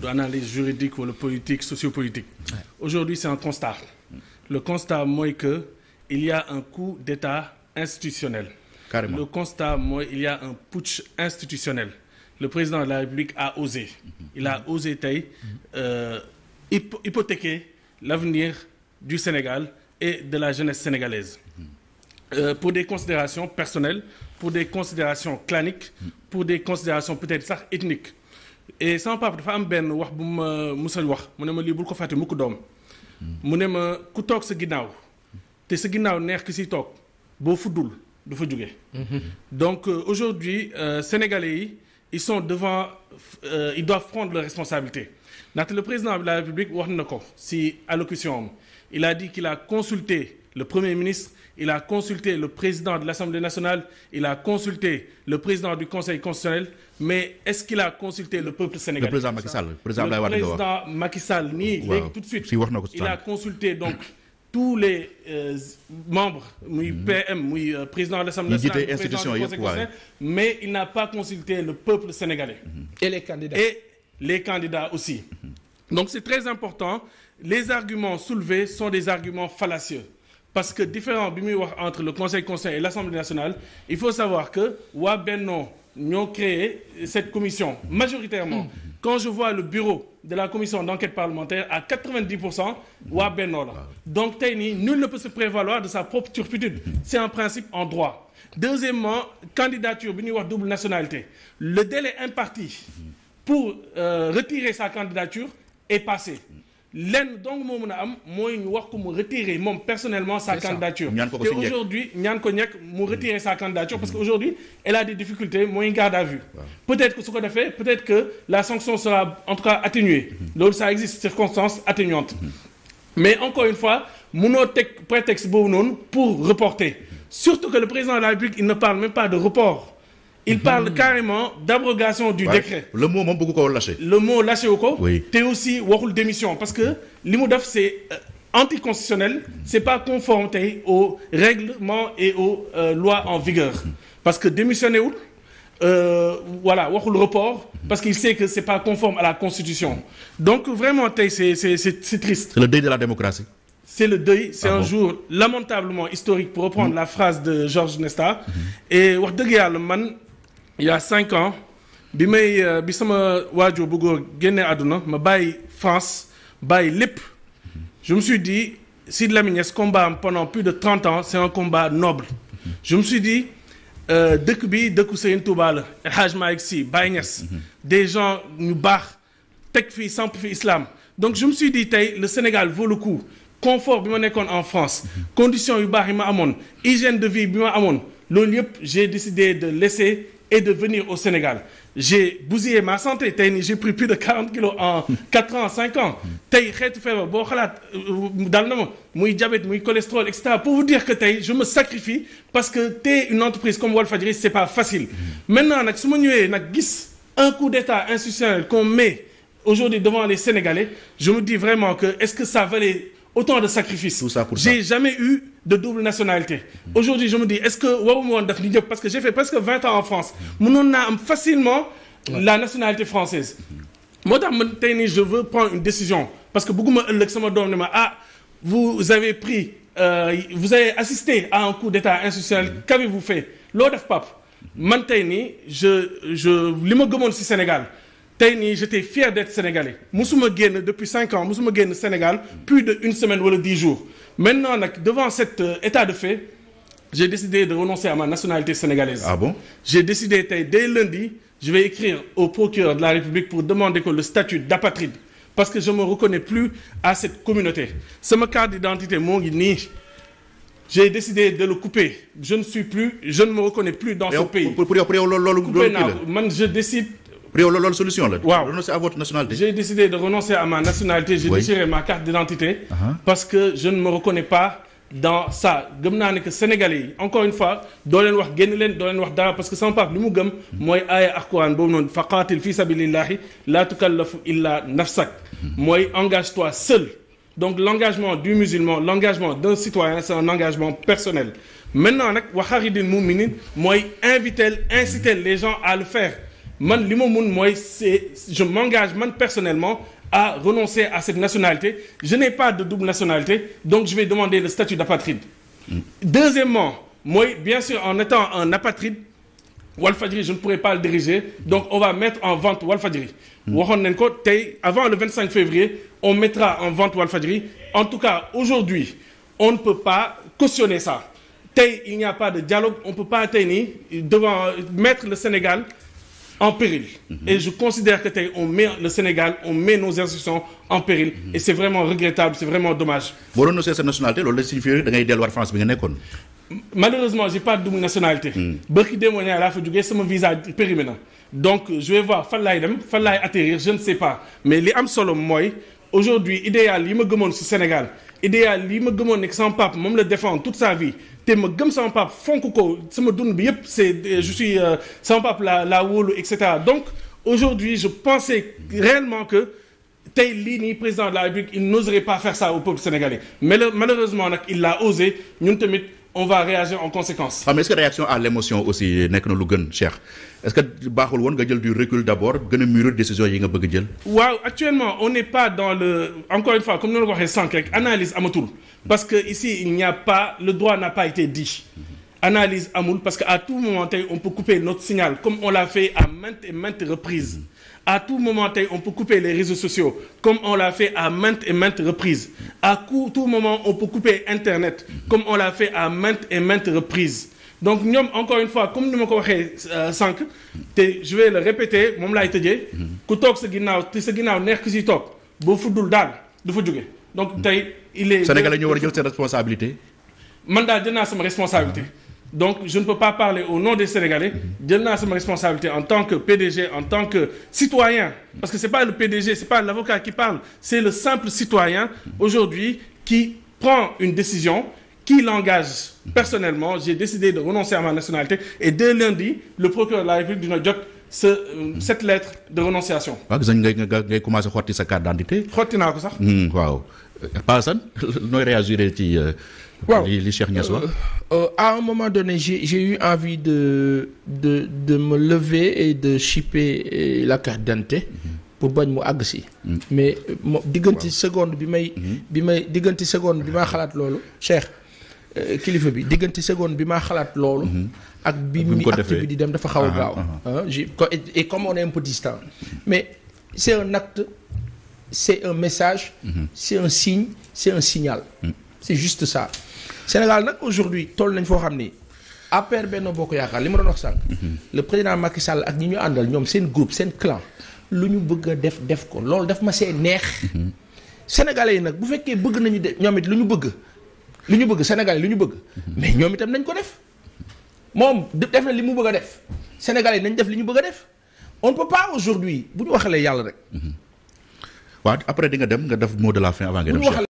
d'analyse juridique ou politique, sociopolitique. Aujourd'hui, c'est un constat. Le constat, moi, que il y a un coup d'État institutionnel. Carrément. Le constat, moi, il y a un putsch institutionnel. Le président de la République a osé. Il a osé hypothéquer l'avenir du Sénégal et de la jeunesse sénégalaise. Pour des considérations personnelles, pour des considérations claniques, pour des considérations peut-être sax ethniques. Et sama papa dafa am benn wax bu ma musal wax mu ne ma lii bul ko fàtte mukk doom mu ne ma ku toog sa ginnaaw te sa ginnaaw neex ki si toog boo fuddul du fa jóge. Donc aujourd'hui Sénégalais yi ils sont devant ils doivent prendre leurs responsabilités ndaxte le président de la République wax na ko si allocution am il a dit qu'il a consulté le Premier ministre, il a consulté le président de l'Assemblée nationale, il a consulté le président du Conseil constitutionnel, mais est-ce qu'il a consulté le peuple sénégalais? Le président Macky Sall. Le président Macky Sall, tout de suite, il a consulté donc tous les membres, PM, président de l'Assemblée nationale, président du Conseil constitutionnel, mais il n'a pas consulté le peuple sénégalais. Et les candidats. Et les candidats aussi. Donc c'est très important. Les arguments soulevés sont des arguments fallacieux. Parce que différent bi muy wax entre le Conseil constitutionnel et l'Assemblée nationale, il faut savoir que waa Benno ñoo créé cette commission majoritairement. Quand je vois le bureau de la commission d'enquête parlementaire à 90% waa Benno la. Donc tey nii nul ne peut se prévaloir de sa propre turpitude. C'est un principe en droit. Deuxièmement, candidature bi ñuy wax double nationalité. Le délai imparti pour retirer sa candidature est passé. Lenn donc moo mën a am mooy ñu wax ko mu retirer moom personnellement sa candidature te aujourd'hui ñaan ko ñekk mu retirer sa candidature parce que aujourd'hui elle a des difficultés mooy garde à vue peut-être que su ko defee peut-être que la sanction sera en tout cas atténuée loolu ça existe circonstances atténuantes mais encore une fois mënoo teg prétexte boobu noonu pour reporter surtout que le président de la République il ne parle même pas de report. Il parle carrément d'abrogation du décret. Le mot moom bëgg ko lâché. Le mot lâché wu ko. Oui. Te aussi waxul démission parce que li mu def c'est anticonstitutionnel, c'est pas conforme tey aux règlements et aux lois en vigueur. Parce que démissionné wul voilà waxul report parce qu'il sait que c'est pas conforme à la Constitution. Donc vraiment tey c'est triste. C'est le deuil de la démocratie. C'est le deuil, c'est un jour lamentablement historique pour reprendre la phrase de Georges Nesta. Et wax dëgg yàlla man il y a 5 ans bi sama waajur bu góor génne àdduna ma bàyyi France bàyyi lépp je me suis dit Sidy Lamine Niasse combat am pendant plus de 30 ans c'est un combat noble je me suis dit dëkk bi dëkku Serigne Touba la El Hadj Malick Sy Baye Niasse des gens ñu baax teg fii samp fi islam donc je me suis dit tey le Sénégal vaut le coup confort bi ma nekkoon en France conditions yu baax yi ma amoon hygiène de vie bi ma amoon loolu yëpp j'ai décidé de laisser et de venir au Sénégal j'ai bousillé ma santé tey nii j'ai pris plus de 40 kilos en 4 ans 5 ans tey xeetu feebar boo xalaat dal na ma muy diabète muy cholestérol et cetera pour vous dire que tey je me sacrifie parce que tey une entreprise comme Walfadjri c'est pas facile maintenant nag su ma ñëwee nag gis un coup d'état institutionnel qu'on met aujourd'hui devant les Sénégalais je me dis vraiment que est-ce que ça valait autant de sacrifices. Tout ça pour ça. J'ai jamais eu de double nationalité. Aujourd'hui, je me dis, est-ce que waruma woon def ni ñëpp parce que j'ai fait presque 20 ans en France. Mënoon naa am facilement la nationalité française. Moo tax man tey nii je veux prendre une décision parce que bëgguma ëllëg sama doom ne ma vous avez pris vous avez assisté à un coup d'état institutionnel qu'avez-vous fait loo def pap man tey nii je li ma gëmoon ci Sénégal. tey nii j'étais fier d'être sénégalais musuma génn depuis 5 ans musuma génn Sénégal plus de 1 semaine wala 10 jours maintenant nag devant cet état de fait j'ai décidé de renoncer à ma nationalité sénégalaise. Ah bon? J'ai décidé tey dès lundi je vais écrire au procureur de la République pour demander que le statut d'apatride parce que je me reconnais plus à cette communauté sama carte d'identité moo ngi nii j'ai décidé de le couper je ne me reconnais plus dans ce pays. pour yow loolu coupé naa man je décide. Pour yow loolu solution la. waaw renoncer à votre nationalité. J'ai décidé de renoncer à ma nationalité. J'ai déchiré ma carte d'identité. Parce que je ne me reconnais pas dans ça. gëm naa ne que Sénégalais yi encore une fois doo leen wax génn leen doo leen wax dara parce que sama papa li mu gëm mooy aaya Alxuraan boobu noonu faqaatil fi sabilillahi la tukallafu illa nafsak mooy engage-toi seul. Donc l'engagement du musulman l'engagement d'un citoyen c'est un engagement personnel. Maintenant nag wa xaaridil mu'minin mooy inciter les gens à le faire. man li ma mun mooy je m'engage man personnellement à renoncer à cette nationalité. Je n'ai pas de double nationalité, donc je vais demander le statut d'apatride. Deuxièmement, moi, bien sûr, en étant un apatride, Walfadjri, je ne pourrais pas le diriger, donc on va mettre en vente Walfadjri. Avant le 25 février, on mettra en vente Walfadjri. En tout cas, aujourd'hui, on ne peut pas cautionner ça. Il n'y a pas de dialogue, on ne peut pas mettre le Sénégal en péril. Et je considère que on met le Sénégal, on met nos institutions en péril. Et c'est vraiment regrettable, c'est vraiment dommage. Malheureusement, je n'ai pas de double nationalité. Mon visa périmé. Donc, je vais voir, fallait atterrir, je ne sais pas. Mais les Amsolom, moi, aujourd'hui, idéal, il me demande sur Sénégal. Idéal, il me demande que son pape, moi, le défendre toute sa vie. Me gëm sama pap fonk ko sama dund bi yépp c'est je suis sama pap la wóolu etc. Donc aujourd'hui je pensais réellement que tey lii nii président de la République il n'oserait pas faire ça au peuple sénégalais mais malheureusement nag il l'a osé ñun tamit on va réagir en conséquence. Mais est-ce que réaction à l'émotion aussi nekk na lu gën Cheikh est-ce que baaxul woon nga jël du recul d'abord gën a mûrir décision yi nga bëgg jël. waaw actuellement on n'est pas dans le encore une fois comme nous le waxee sànq rek analyse amatul parce que ici il n'y a pas le droit n'a pas été dit. Analyse amoul parce qu'à tout moment on peut couper notre signal comme on l'a fait à maintes et maintes reprises. À tout moment on peut couper les réseaux sociaux comme on l'a fait à maintes et maintes reprises. À tout moment on peut couper Internet comme on l'a fait à maintes et maintes reprises. Donc ñoom encore une fois comme ni ma ko waxee sànq te je vais le répéter moom laay tëjee ku toog sa ginnaaw te sa ginnaaw neex ki si toog boo fuddul daal du fa jóge donc tey il est. Sénégalais ñoo war a jël seen responsabilité. man daal jël naa sama responsabilité. Donc, je ne peux pas parler au nom des Sénégalais. Je n'ai pas ma responsabilité en tant que PDG, en tant que citoyen. Parce que ce n'est pas le PDG, ce n'est pas l'avocat qui parle. C'est le simple citoyen, aujourd'hui, qui prend une décision, qui l'engage personnellement. J'ai décidé de renoncer à ma nationalité. Et dès lundi, le procureur de la République du Nord cette lettre de renonciation. Vous avez commencé à sortir sa carte d'identité. Wow. Passan, nous réagirons Wow. À un moment donné, j'ai eu envie de me lever et de chipper la carte d'identité pour bagn mu ag si. Mais diganti seconde bi may diganti seconde bi ma xalat lolu Cheikh kilifa bi diganti seconde bi ma xalat lolu ak bi mi acte bi di dem dafa xaw gaaw et comme on est un peu distant mais c'est un acte, c'est un message, c'est un signe, c'est un signal. C'est juste ça. Sénégal nag aujourd'hui toll nañ foo xam ni APR Benno Bokk Yaakaar li ma doon wax sànq. Le président Macky Sall ak ñi ñu àndal ñoom seen groupe seen clan lu ñu bëgg a def ko loolu daf ma see neex. Sénégalais yi nag bu fekkee bëgg nañu de ñoom it lu ñu bëgg Sénégalais lu ñu bëgg. mais ñoom itam nañ ko def moom def na li mu bëgg a def Sénégalais yi nañ def li ñu bëgg a def on ne peut pas aujourd'hui bu ñu waxalee yàlla rek. waaw après di nga dem nga def mot de la fin avant nga dem.